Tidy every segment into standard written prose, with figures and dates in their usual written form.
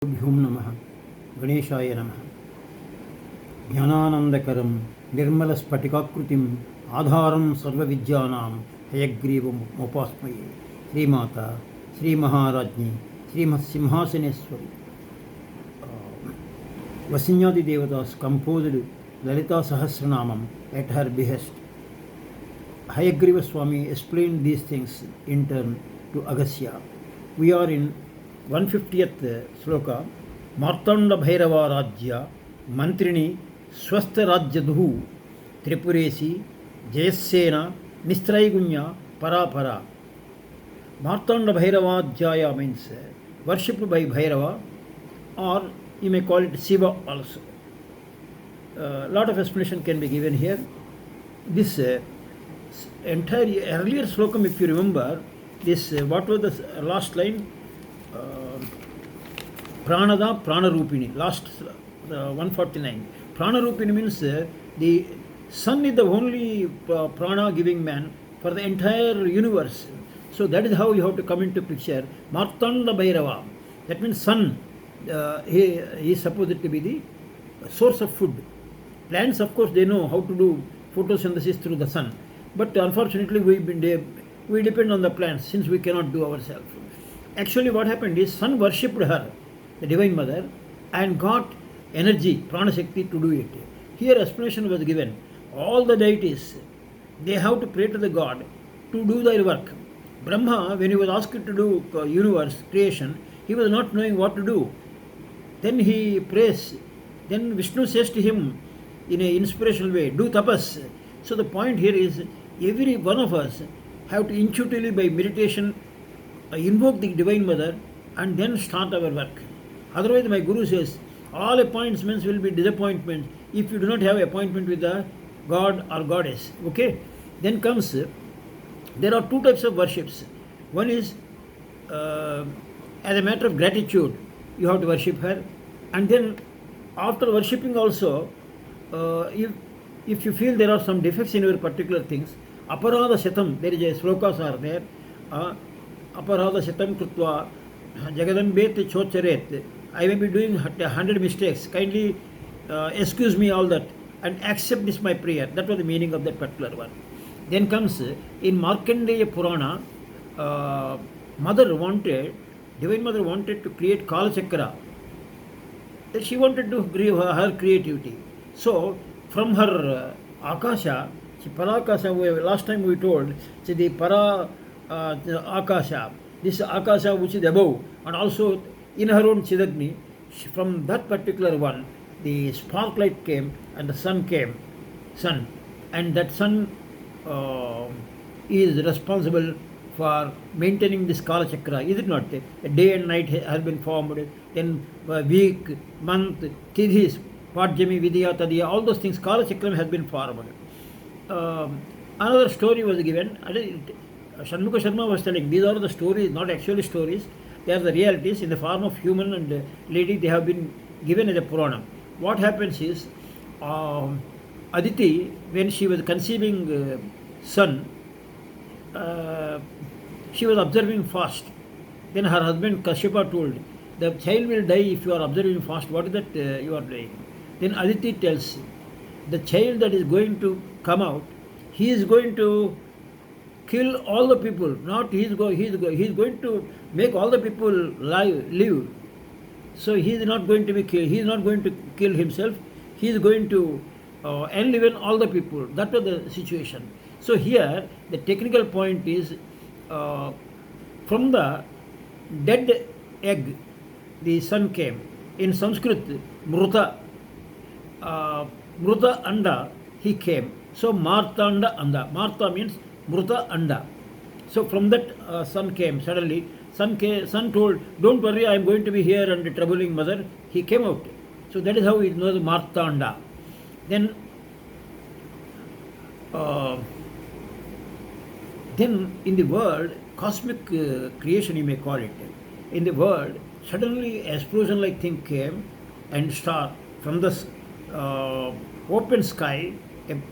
भ्यूं नमः गणेशाय नमः ज्ञानानन्दकरं निर्मलस्फटिकाकृतिम् आधारं सर्वविद्यानां हयग्रीवमुपास्महे श्रीमाता श्रीमहाराज्ञी श्रीमत्सिंहासनेश्वरी Vasinyadi Devatas composed Lalitasahasranamam at her behest. Hayagriva Swami explained these things in turn to Agastya. We are in 150th sloka. Martanda Bhairava Rajya Mantrini Swastha Rajyaduhu Tripurasyae Jayassena Nistraigunya Para. Martanda Bhairava Jaya means worshipped by Bhairava, or you may call it Shiva also. Lot of explanation can be given here. This entire earlier slokam, if you remember, this what was the last line? Pranada Pranarupini, last 149. Pranarupini means the sun is the only prana giving man for the entire universe. So that is how you have to come into picture. Martanda Bhairava, that means sun. He is supposed to be the source of food. Plants, of course, they know how to do photosynthesis through the sun. But unfortunately, we depend on the plants since we cannot do ourselves. Actually, what happened is sun worshipped her, the Divine Mother, and got energy, prana shakti, to do it. Here explanation was given. All the deities, they have to pray to the God to do their work. Brahma, when he was asked to do universe creation, he was not knowing what to do. Then he prays. Then Vishnu says to him in an inspirational way, do tapas. So the point here is every one of us have to intuitively by meditation invoke the Divine Mother and then start our work. Otherwise my Guru says all appointments will be disappointments if you do not have appointment with the God or Goddess. Okay? Then comes, there are two types of worships. One is as a matter of gratitude, you have to worship her, and then after worshipping also, if you feel there are some defects in your particular things, aparada shatam, there is a slokas are there, aparada shatam krutva jagadambet chocharet, I may be doing 100 mistakes, kindly excuse me all that and accept this my prayer. That was the meaning of that particular one. Then comes in Markandeya Purana, Divine Mother wanted to create Kala Chakra. She wanted to grieve her creativity. So, from her Akasha, Parakasha, last time we told, the Para Akasha, this Akasha which is above, and also in her own Chidagni, from that particular one, the spark light came and the sun came. And that sun is responsible for maintaining this Kala Chakra, is it not? A day and night has been formed, then week, month, Tidhis, Padjami, Vidya, Tadiya, all those things, Kala Chakra has been formed. Another story was given. Shanmukha Sharma was telling, these are the stories, not actually stories, they are the realities in the form of human and lady, they have been given as a Purana. What happens is, Aditi, when she was conceiving son, she was observing fast. Then her husband Kashyapa told, the child will die if you are observing fast. What is that you are doing? Then Aditi tells, the child that is going to come out, he is going to kill all the people. Not he is going to make all the people live. So he is not going to be killed. He is not going to kill himself. He is going to enliven all the people. That was the situation. So here the technical point is, from the dead egg the son came. In Sanskrit, Mruta Anda, he came. So Martanda Anda. Marta means Mruta Anda. So from that son came. Suddenly son told, don't worry, I am going to be here and troubling mother. He came out. So that is how he knows Martanda. Then in the world, cosmic creation you may call it, in the world, suddenly explosion like thing came and star from the open sky,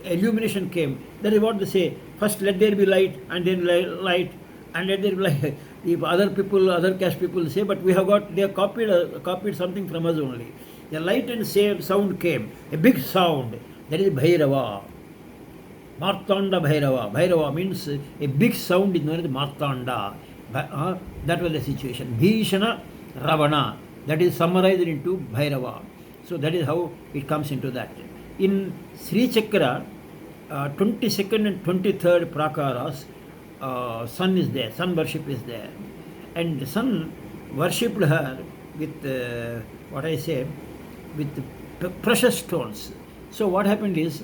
illumination came. That is what they say, first let there be light and then light and let there be light. If other people, other caste people say, but we have got, they have copied something from us only. A light and sound came, a big sound, that is Bhairava. Martanda Bhairava. Bhairava means a big sound is known as Martanda. That was the situation. Bhishana Ravana. That is summarized into Bhairava. So that is how it comes into that. In Sri Chakra, 22nd and 23rd prakaras, sun is there, sun worship is there. And the sun worshipped her with, with precious stones. So what happened is,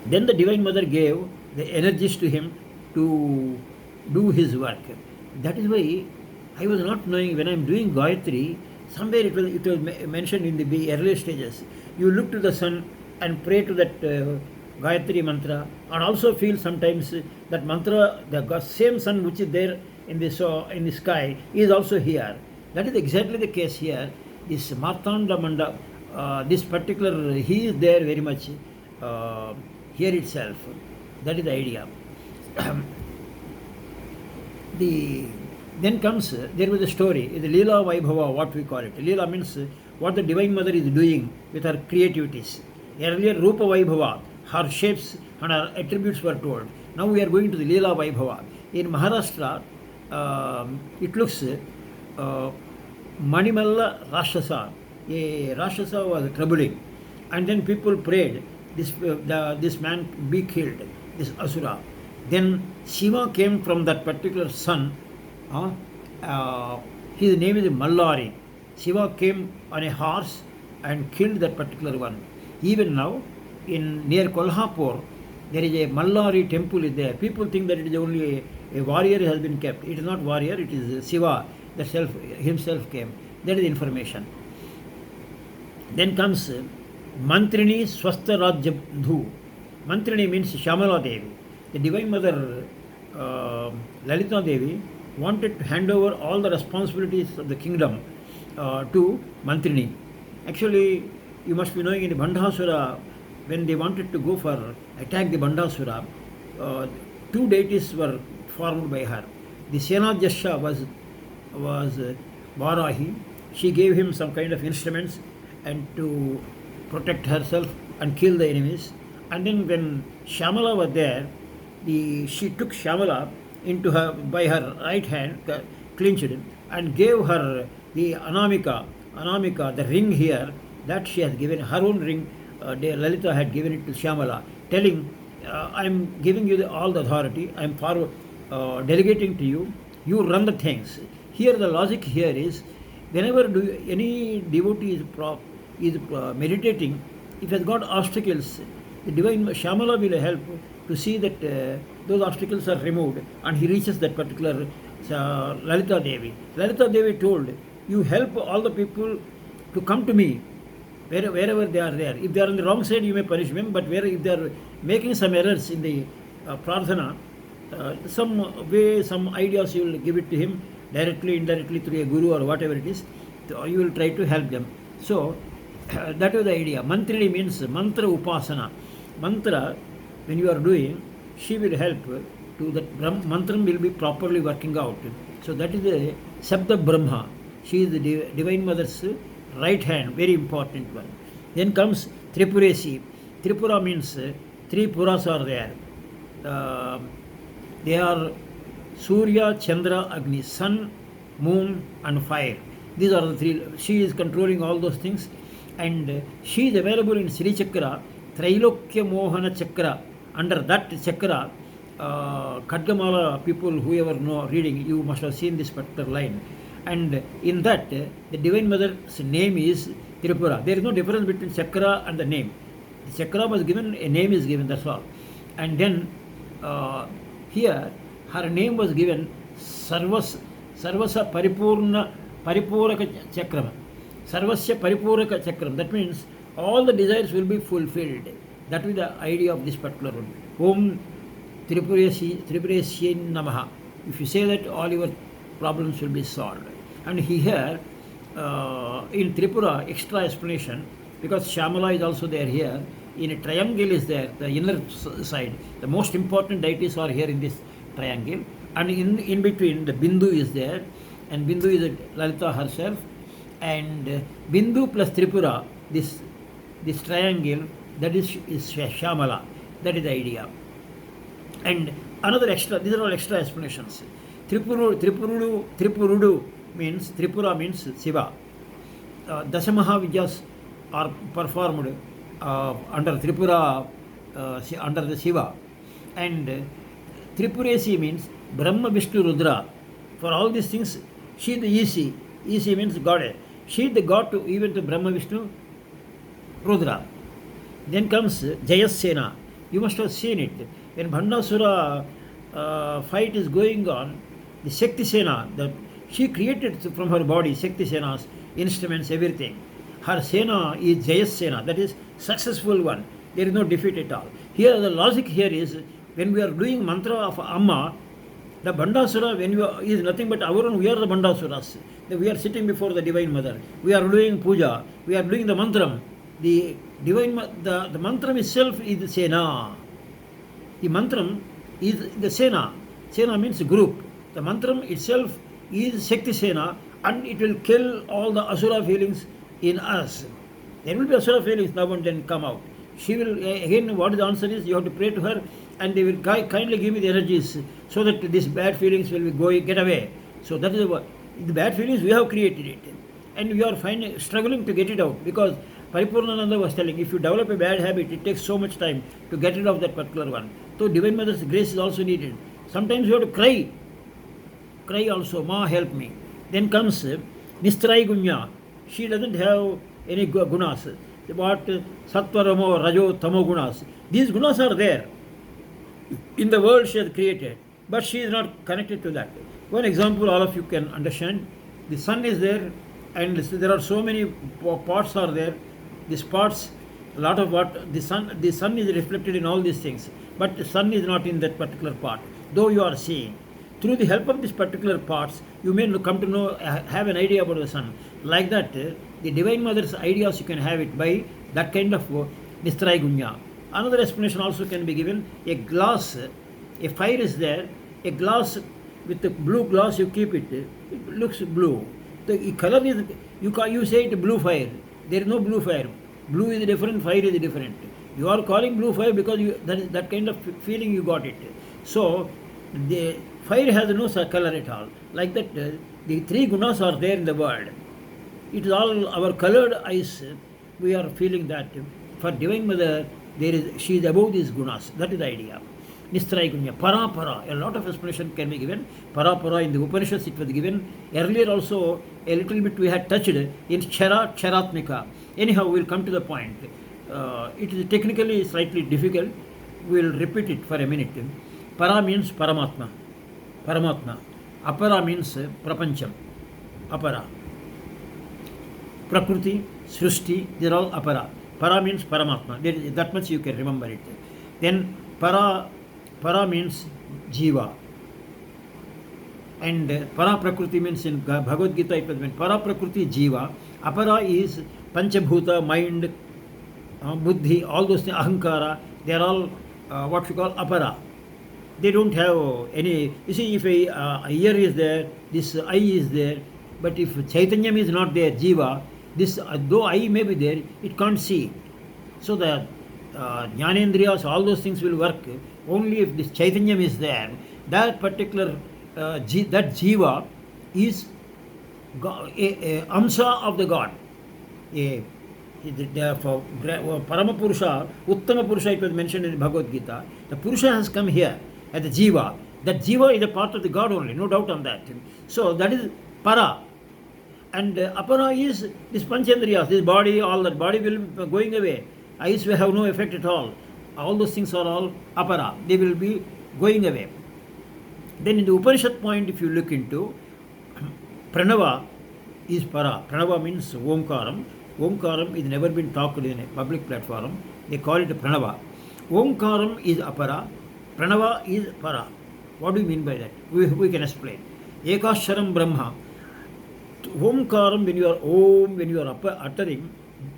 then the Divine Mother gave the energies to him to do his work. That is why I was not knowing, when I am doing Gayatri, somewhere it was mentioned in the early stages. You look to the sun and pray to that Gayatri mantra, and also feel sometimes that mantra, the same sun which is there in the sky is also here. That is exactly the case here. This Martanda Manda, this particular, he is there very much here itself. That is the idea. Then comes, there was a story, the Leela Vaibhava, what we call it. Leela means what the Divine Mother is doing with her creativities. Earlier, Rupa Vaibhava, her shapes and her attributes were told. Now we are going to the Leela Vaibhava. In Maharashtra, it looks Manimalla Rakshasa. A Rakshasa was troubling. And then people prayed, this man be killed, this Asura. Then Shiva came from that particular sun. His name is Mallari. Shiva came on a horse and killed that particular one. Even now, near Kolhapur, there is a Mallari temple is there. People think that it is only a warrior has been kept. It is not warrior, it is Shiva that himself came. That is information. Then comes Mantrini Swastha Rajyabdhu. Mantrini means Shyamala Devi. The Divine Mother Lalita Devi wanted to hand over all the responsibilities of the kingdom to Mantrini. Actually, you must be knowing, in the Bandhasura, when they wanted to go for attack the Bandhasura, two deities were formed by her. The Senajasha was Varahi. She gave him some kind of instruments and to protect herself and kill the enemies. And then when Shyamala was there, she took Shyamala into her by her right hand, clinched it, and gave her the Anamika, the ring here, that she has given, her own ring. Lalita had given it to Shyamala, telling, I am giving you all the authority, I am delegating to you, you run the things. Here the logic here is, whenever any devotee is meditating, if he has got obstacles, the Divine Shyamala will help to see that those obstacles are removed, and he reaches that particular Lalita Devi. Lalita Devi told, you help all the people to come to me, wherever they are there. If they are on the wrong side, you may punish them, but if they are making some errors in the prarthana, some ideas you will give it to him, directly, indirectly, through a guru or whatever it is, so you will try to help them. So, that was the idea. Mantrini means mantra upasana. Mantra, when you are doing, she will help to that mantra will be properly working out. So that is the Sabda Brahma. She is the Divine Mother's right hand, very important one. Then comes Tripurasyae. Tripura means three Puras are there. They are Surya, Chandra, Agni, sun, moon and fire. These are the three. She is controlling all those things, and she is available in Sri Chakra, Trailokya Mohana Chakra. Under that chakra, Khadgamala people, whoever know reading, you must have seen this particular line. And in that, the Divine Mother's name is Tripura. There is no difference between chakra and the name. The chakra was given, a name is given, that's all. And then here, her name was given Sarvasa Paripuraka Chakram. Sarvasya Paripuraka Chakram. That means all the desires will be fulfilled. That is the idea of this particular one. Om Tripurasyae namah. If you say that, all your problems will be solved. And here, in Tripura, extra explanation, because Shyamala is also there here, in a triangle is there, the inner side. The most important deities are here in this triangle. And in between the Bindu is there, and Bindu is Lalita herself, and Bindu plus Tripura, this triangle, that is Shyamala. That is the idea. And another extra, these are all extra explanations. Tripurudu means, Tripura means Shiva. Dasamaha Vidyas are performed under Tripura, under the Shiva. And Tripurasyae means Brahma, Vishnu, Rudra. For all these things, she is the EC. EC means God. She is the God to even to Brahma, Vishnu, Rudra. Then comes Jayasena. You must have seen it. When Bhandasura fight is going on, the Shakti Sena, she created from her body Shakti Sena's instruments, everything. Her Sena is Jayasena, that is successful one. There is no defeat at all. Here the logic here is, when we are doing mantra of Amma, the Bhandasura, is nothing but our own, we are the Bhandasuras. We are sitting before the Divine Mother. We are doing puja. We are doing the mantram. The divine, the mantram itself is the Sena. The mantram is the Sena. Sena means group. The mantram itself is Shakti Sena, and it will kill all the Asura feelings in us. There will be Asura feelings now and then come out. She will, again, what the answer is, you have to pray to her, and they will kindly give me the energies so that these bad feelings will be going, get away. So that is the bad feelings, we have created it. And we are struggling to get it out, because Paripurnananda was telling, if you develop a bad habit, it takes so much time to get rid of that particular one. So Divine Mother's grace is also needed. Sometimes you have to cry. Cry also, Ma, help me. Then comes Nistrai Gunya. She doesn't have any gunas. What Sattvaramo, Rajo, Tamo gunas. These gunas are there. In the world she has created, but she is not connected to that. One example all of you can understand. The sun is there, and there are so many parts are there. These parts, a lot of what the sun is reflected in all these things, but the sun is not in that particular part, though you are seeing. Through the help of these particular parts, you may come to know, have an idea about the sun. Like that, the Divine Mother's ideas, you can have it by that kind of Nistrai Gunya. Another explanation also can be given. A glass, a fire is there, a glass with the blue glass, you keep it, it looks blue. The color is, you say it blue fire. There is no blue fire. Blue is different, fire is different. You are calling blue fire because that kind of feeling you got it. So the fire has no color at all. Like that, the three gunas are there in the world. It is all our colored eyes. We are feeling that. For Divine Mother, she is above these gunas. That is the idea. Nistrai Gunya, Para. A lot of explanation can be given. Para in the Upanishads it was given. Earlier also a little bit we had touched in Charatmika. Anyhow, we will come to the point. It is technically slightly difficult. We will repeat it for a minute. Para means Paramatma. Apara means Prapancham. Apara. Prakriti, Srushti, they are all Apara. Para means Paramatma. That much you can remember it. Then Para means Jiva. And Para Prakriti means in Bhagavad Gita it was meant Para Prakriti Jiva. Apara is Panchabhuta, mind, Buddhi, all those things, Ahankara. They are all what we call Apara. They don't have any. You see, if a ear is there, this eye is there, but if Chaitanyam is not there, Jiva, this though eye may be there, it can't see. So the Jnanendriyas, all those things will work only if this Chaitanyam is there. That particular that Jiva is a Amsa of the God. For Parama Purusha, Uttama Purusha, it was mentioned in Bhagavad Gita. The Purusha has come here as the Jiva. That Jiva is a part of the God only, no doubt on that. So that is Para. And Apara is this Panchendriyas, this body, all that body will be going away. Eyes will have no effect at all. All those things are all Apara. They will be going away. Then in the Upanishad point, if you look into, Pranava is Para. Pranava means Omkaram. Omkaram is never been talked in a public platform. They call it Pranava. Omkaram is Apara. Pranava is Para. What do you mean by that? We can explain. Ekasharam Brahma. Omkaram, when you are uttering,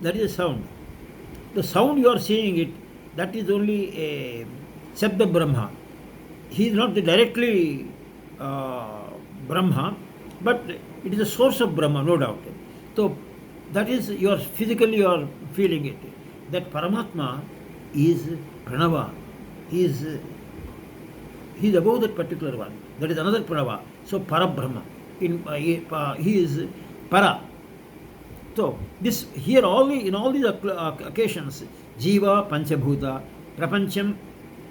that is a sound. The sound you are saying it, that is only a Sabda Brahma. He is not directly Brahma, but it is a source of Brahma, no doubt. So that is, you are physically you are feeling it. That Paramatma is Pranava. He is above that particular one. That is another Pranava. So Parabrahma. He is Para. So this here in all these occasions, Jiva, Panchabhuta, Prapancham,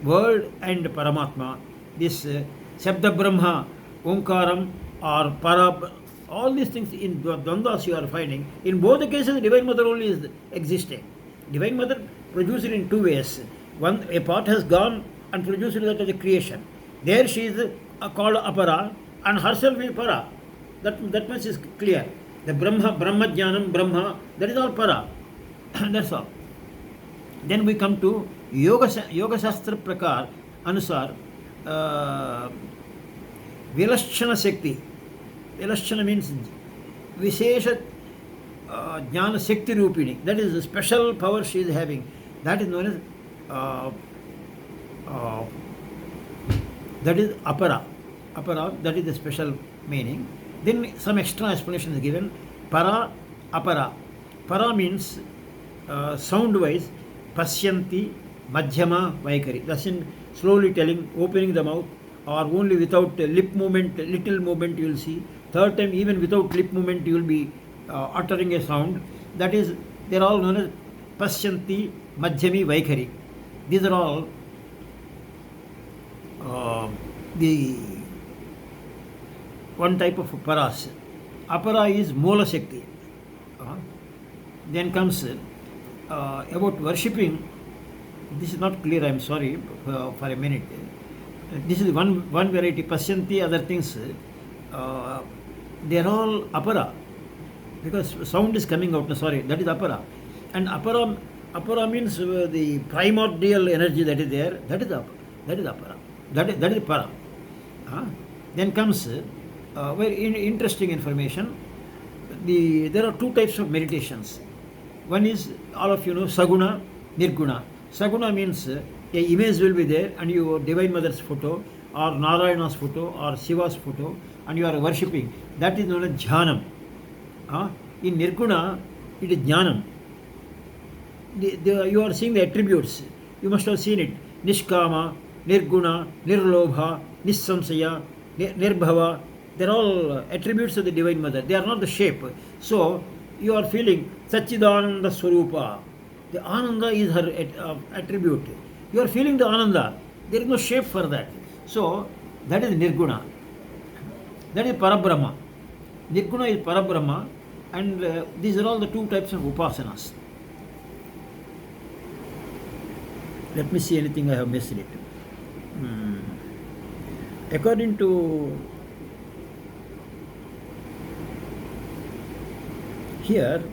world and Paramatma, this Shabda Brahma, Omkaram or Para, all these things in Dvandas you are finding. In both the cases, the Divine Mother only is existing. Divine Mother produced it in two ways. One, a part has gone and produced that as a creation. There she is called Apara and herself is Para. That much is clear. The Brahma Jnanam, Brahma, that is all Para. That's all. Then we come to Yoga Shastra Prakar Anusar Vilashchana Shakti. Vilashchana means Vishesha Jnana Shakti Rupini. That is a special power she is having. That is known as that is Apara. Apara, that is the special meaning. Then some extra explanation is given. Para, Apara. Para means sound wise, Pasyanti, Madhyama, Vaikari. That's in slowly telling, opening the mouth, or only without lip movement, little movement you will see. Third time, even without lip movement, you will be uttering a sound. That is, they are all known as Pasyanti, Madhyami, Vaikari. These are all the one type of paras. Apara is Mola Shakti. Then comes about worshipping. This is not clear, I am sorry for a minute. This is one variety. Pasyanti, other things, they are all Apara. Because sound is coming out, sorry, that is Apara. And Apara means the primordial energy that is there, that is Apara. That is Para. Then comes very interesting information. There are two types of meditations. One is, all of you know, Saguna, Nirguna. Saguna means a image will be there and your Divine Mother's photo or Narayana's photo or Shiva's photo and you are worshipping. That is known as Jhanam. In Nirguna, it is Jnanam. You are seeing the attributes. You must have seen it. Nishkama, Nirguna, Nirlobha, Nissamsaya, Nirbhava. They are all attributes of the Divine Mother. They are not the shape. So, you are feeling Satchidananda Swarupa. The Ananda is her attribute. You are feeling the Ananda. There is no shape for that. So, that is Nirguna. That is Parabrahma. Nirguna is Parabrahma. And these are all the two types of upasanas. Let me see anything I have missed it. According to here,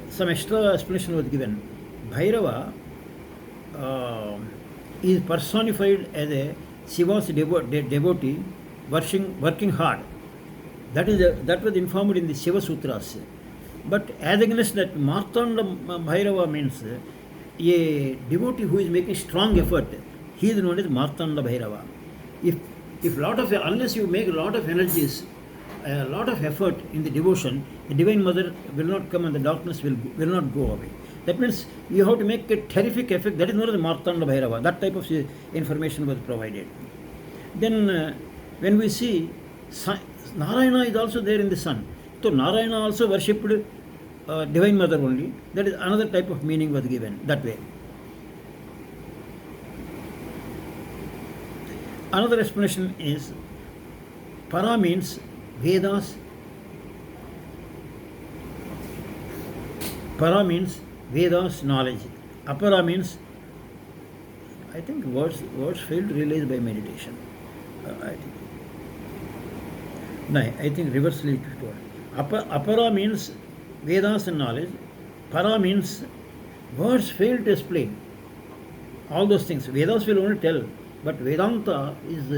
some extra explanation was given. Bhairava is personified as a Shiva's devotee working hard. That was informed in the Shiva Sutras. But as against that, Martanda Bhairava means a devotee who is making strong effort. He is known as Martanda Bhairava. Unless you make a lot of energies, a lot of effort in the devotion, the Divine Mother will not come and the darkness will not go away. That means you have to make a terrific effect. That is known as Martanda Bhairava. That type of information was provided. Then when we see Narayana is also there in the sun. So Narayana also worshipped Divine Mother only. That is another type of meaning was given that way. Another explanation is Para means Vedas. Para means Vedas knowledge. Apara means, I think words failed realized by meditation. I think reversely it was told. Apara means Vedas and knowledge. Para means words fail to explain. All those things. Vedas will only tell, but Vedanta is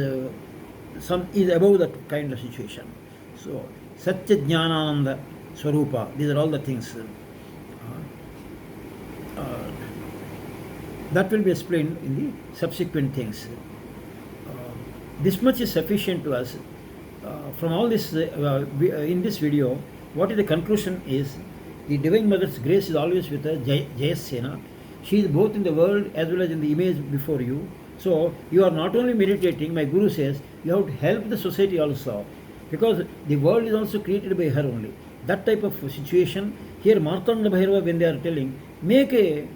above that kind of situation. So, Satya Jnanananda Swarupa, these are all the things. That will be explained in the subsequent things. This much is sufficient to us. from all this, in this video, what is the conclusion is the Divine Mother's grace is always with us, Jayasena. She is both in the world as well as in the image before you. So you are not only meditating, my Guru says, you have to help the society also, because the world is also created by her only. That type of situation, here Martanda Bhairava, when they are telling, make a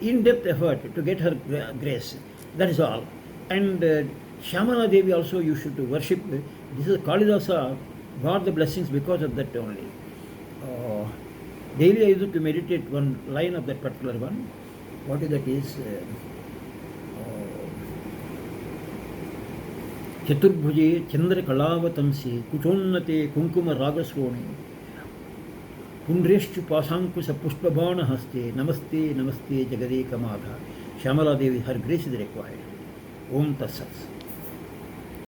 in-depth effort to get her grace. That is all. And Shyamala Devi also you should worship. This is Kalidasa got the blessings because of that only. Daily I used to meditate one line of that particular one. What is that is? Chaturbhuje Chandra Kalavatamsi Kuchonnate Kunkuma Ragaswoni Pundreshchu Pasankusa Pushpabana Haste Namaste Namaste Jagade Kamadha. Shyamala Devi, her grace is required. Om Tassat.